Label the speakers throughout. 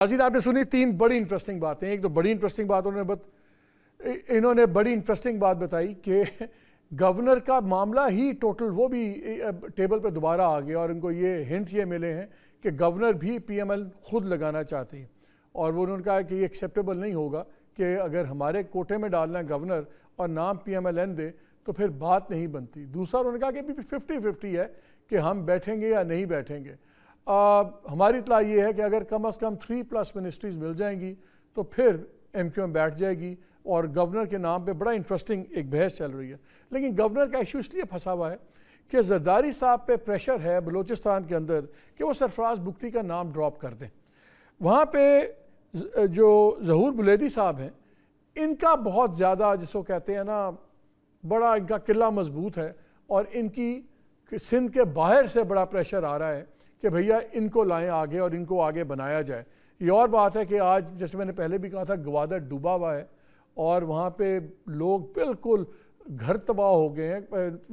Speaker 1: नाज़रीन आपने सुनी तीन बड़ी इंटरेस्टिंग बातें। एक तो बड़ी इंटरेस्टिंग बात इन्होंने बड़ी इंटरेस्टिंग बात बताई कि गवर्नर का मामला ही टोटल वो भी टेबल पे दोबारा आ गया और इनको ये हिंट ये मिले हैं कि गवर्नर भी पीएमएल खुद लगाना चाहते हैं और वो उन्होंने कहा कि ये एक्सेप्टेबल नहीं होगा कि अगर हमारे कोटे में डालना है गवर्नर और नाम पीएमएलएन दे तो फिर बात नहीं बनती। दूसरा उन्होंने कहा कि 50-50 है कि हम बैठेंगे या नहीं बैठेंगे। हमारी इत्तला ये है कि अगर कम से कम 3+ मिनिस्ट्रीज़ मिल जाएंगी तो फिर एमक्यूएम बैठ जाएगी और गवर्नर के नाम पे बड़ा इंटरेस्टिंग एक बहस चल रही है। लेकिन गवर्नर का इशू इसलिए फंसा हुआ है कि जरदारी साहब पे प्रेशर है बलूचिस्तान के अंदर कि वो सरफराज बुगटी का नाम ड्रॉप कर दें। वहाँ पे जो ज़हूर बुलेदी साहब हैं इनका बहुत ज़्यादा जिसको कहते हैं ना बड़ा इनका किला मजबूत है और इनकी सिंध के बाहर से बड़ा प्रेशर आ रहा है कि भैया इनको लाएं आगे और इनको आगे बनाया जाए। ये और बात है कि आज जैसे मैंने पहले भी कहा था गवादर डूबा हुआ है और वहाँ पे लोग बिल्कुल घर तबाह हो गए हैं,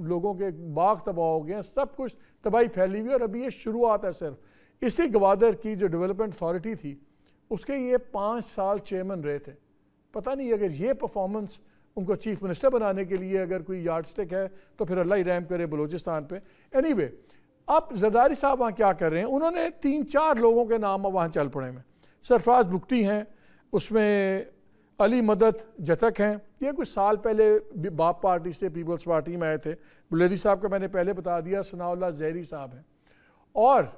Speaker 1: लोगों के बाग तबाह हो गए हैं, सब कुछ तबाही फैली हुई और अभी ये शुरुआत है। सिर्फ इसी गवादर की जो डेवलपमेंट अथॉरिटी थी उसके ये 5 साल चेयरमैन रहे थे। पता नहीं अगर ये परफॉर्मेंस उनको चीफ मिनिस्टर बनाने के लिए अगर कोई यार्ड स्टिक है तो फिर अल्लाह ही रहम करे बलूचिस्तान पे। एनीवे अब जरदारी साहब वहाँ क्या कर रहे हैं, उन्होंने 3-4 लोगों के नाम वहाँ चल पड़े हैं। सरफराज बुगटी हैं, उसमें अली मदद जतक हैं, ये कुछ साल पहले बाप पार्टी से पीपल्स पार्टी में आए थे। बुलेदी साहब का मैंने पहले बता दिया। सनाउल्लाह ज़हरी साहब हैं और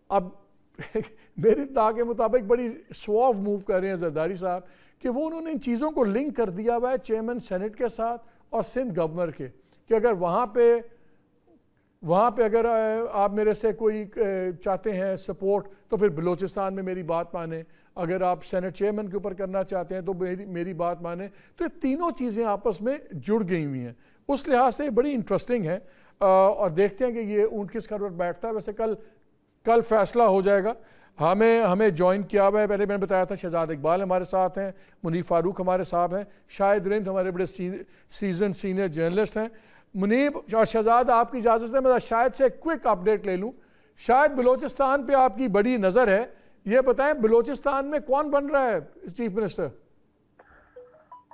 Speaker 1: अब मेरी इत्तला के मुताबिक बड़ी स्वाव मूव कर रहे हैं जरदारी साहब कि वो उन्होंने इन चीज़ों को लिंक कर दिया हुआ है चेयरमैन सेनेट के साथ और सिंध गवर्नर के कि अगर वहाँ पे अगर आप मेरे से कोई चाहते हैं सपोर्ट तो फिर बलूचिस्तान में मेरी बात माने, अगर आप सेनेट चेयरमैन के ऊपर करना चाहते हैं तो मेरी बात माने। तो ये तीनों चीज़ें आपस में जुड़ गई हुई हैं। उस लिहाज से बड़ी इंटरेस्टिंग है और देखते हैं कि ये ऊँट किस करवट बैठता है। वैसे कल फैसला हो जाएगा। हमें ज्वाइन किया हुआ है, पहले मैंने बताया था शहजाद इकबाल हमारे साथ हैं, मुनीब फारूक हमारे साथ हैं, शाहिद रिंद हमारे बड़े सीनियर जर्नलिस्ट हैं। मुनीब और शहजाद आपकी इजाज़त है मैं शायद से क्विक अपडेट ले लूँ। शायद बलूचिस्तान पे आपकी बड़ी नज़र है, ये बताएं बलूचिस्तान में कौन बन रहा है चीफ मिनिस्टर?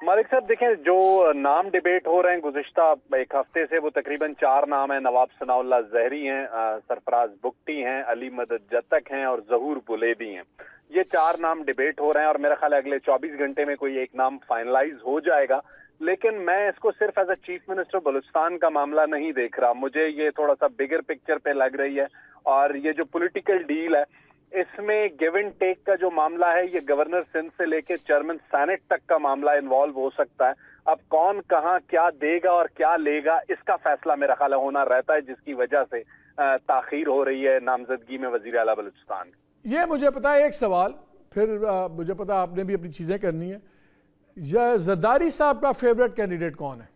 Speaker 2: मालिक साहब देखें, जो नाम डिबेट हो रहे हैं गुज़िश्ता एक हफ्ते से वो तकरीबन 4 नाम हैं। नवाब सनाउल्लाह ज़हरी हैं, सरफराज बुगटी हैं, अली मदद जतक हैं और ज़हूर बुलेदी हैं। ये 4 नाम डिबेट हो रहे हैं और मेरा ख्याल है अगले 24 घंटे में कोई एक नाम फाइनलाइज हो जाएगा। लेकिन मैं इसको सिर्फ as a chief minister Balochistan का मामला नहीं देख रहा, मुझे ये थोड़ा सा बिगर पिक्चर पे लग रही है। और ये जो पॉलिटिकल डील है इसमें गिव एंड टेक का जो मामला है ये गवर्नर सिंध से लेकर चेयरमैन सेनेट तक का मामला इन्वॉल्व हो सकता है। अब कौन कहाँ क्या देगा और क्या लेगा इसका फैसला मेरा ख्याल होना रहता है, जिसकी वजह से ताखीर हो रही है नामजदगी में वजीर आला बलूचिस्तान।
Speaker 1: ये मुझे पता है एक सवाल, फिर मुझे पता आपने भी अपनी चीज़ें करनी है। जरदारी साहब का फेवरेट कैंडिडेट कौन है?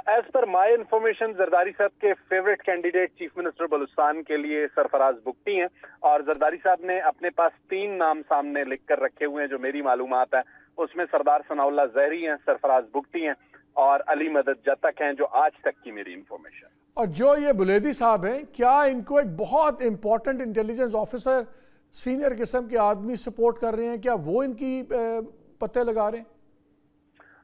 Speaker 2: एज पर माई इंफॉर्मेशन जरदारी साहब के favourite candidate chief minister Balochistan के लिए सरफराज बुगटी हैं और जरदारी साहब ने अपने पास 3 नाम सामने लिख कर रखे हुए हैं। जो मेरी मालूमात है उसमें सरदार सनाउल्लाह ज़हरी हैं, सरफराज बुगटी हैं और अली मदद जतक हैं, जो आज तक की मेरी इंफॉर्मेशन।
Speaker 1: और जो ये बुलेदी साहब हैं, क्या इनको एक बहुत इंपॉर्टेंट इंटेलिजेंस ऑफिसर सीनियर किस्म के आदमी सपोर्ट कर रहे हैं? क्या वो इनकी पत्ते लगा रहे हैं?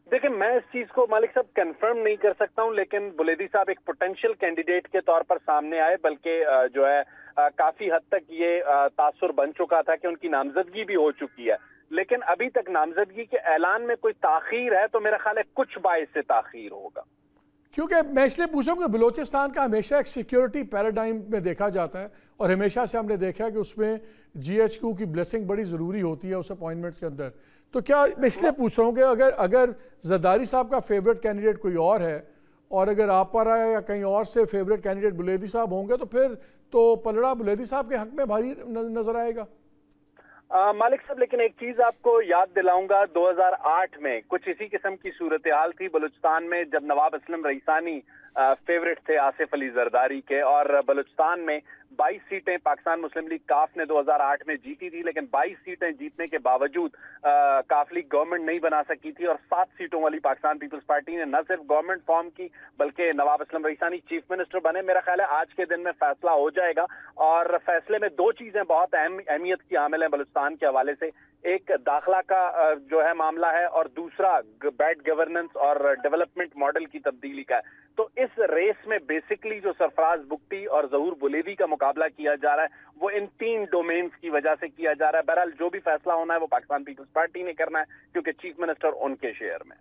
Speaker 2: देखिए, मैं इस चीज को मालिक साहब कंफर्म नहीं कर सकता हूं, लेकिन बुलेदी साहब एक पोटेंशियल कैंडिडेट के तौर पर सामने आए, बल्कि जो है काफी हद तक ये तासुर बन चुका था कि उनकी नामजदगी भी हो चुकी है। लेकिन अभी तक नामजदगी के ऐलान में कोई ताखीर है तो मेरा ख्याल है कुछ बाइस से ताखीर होगा।
Speaker 1: क्योंकि मैं इसलिए पूछा हूँ कि बलूचिस्तान का हमेशा एक सिक्योरिटी पैराडाइम में देखा जाता है और हमेशा से हमने देखा है कि उसमें GHQ की ब्लेसिंग बड़ी ज़रूरी होती है उस अपॉइंटमेंट्स के अंदर। तो क्या मैं इसलिए पूछ रहा हूँ कि अगर जरदारी साहब का फेवरेट कैंडिडेट कोई और है और अगर आप पर आया या कहीं और से फेवरेट कैंडिडेट बुलेदी साहब होंगे तो फिर तो पलड़ा बुलेदी साहब के हक में भारी नजर आएगा।
Speaker 2: मालिक साहब, लेकिन एक चीज आपको याद दिलाऊंगा, 2008 में कुछ इसी किस्म की सूरत हाल थी बलूचिस्तान में जब नवाब असलम रईसानी फेवरेट थे आसिफ अली जरदारी के। और बलूचिस्तान में 22 सीटें पाकिस्तान मुस्लिम लीग काफ ने 2008 में जीती थी, लेकिन 22 सीटें जीतने के बावजूद काफ लीग गवर्नमेंट नहीं बना सकी थी। और 7 सीटों वाली पाकिस्तान पीपल्स पार्टी ने न सिर्फ गवर्नमेंट फॉर्म की बल्कि नवाब असलम रईसानी चीफ मिनिस्टर बने। मेरा ख्याल है आज के दिन में फैसला हो जाएगा, और फैसले में 2 चीजें बहुत अहमियत की हामिल हैं बलूचिस्तान के हवाले से। एक दाखिला का जो है मामला है, और दूसरा बैड गवर्नेंस और डेवलपमेंट मॉडल की तब्दीली का है। तो इस रेस में बेसिकली जो सरफराज बुगटी और जहूर बुलेवी का मुकाबला किया जा रहा है वो इन 3 डोमेन्स की वजह से किया जा रहा है। बहरहाल जो भी फैसला होना है वो पाकिस्तान पीपल्स पार्टी ने करना है, क्योंकि चीफ मिनिस्टर उनके शेयर में।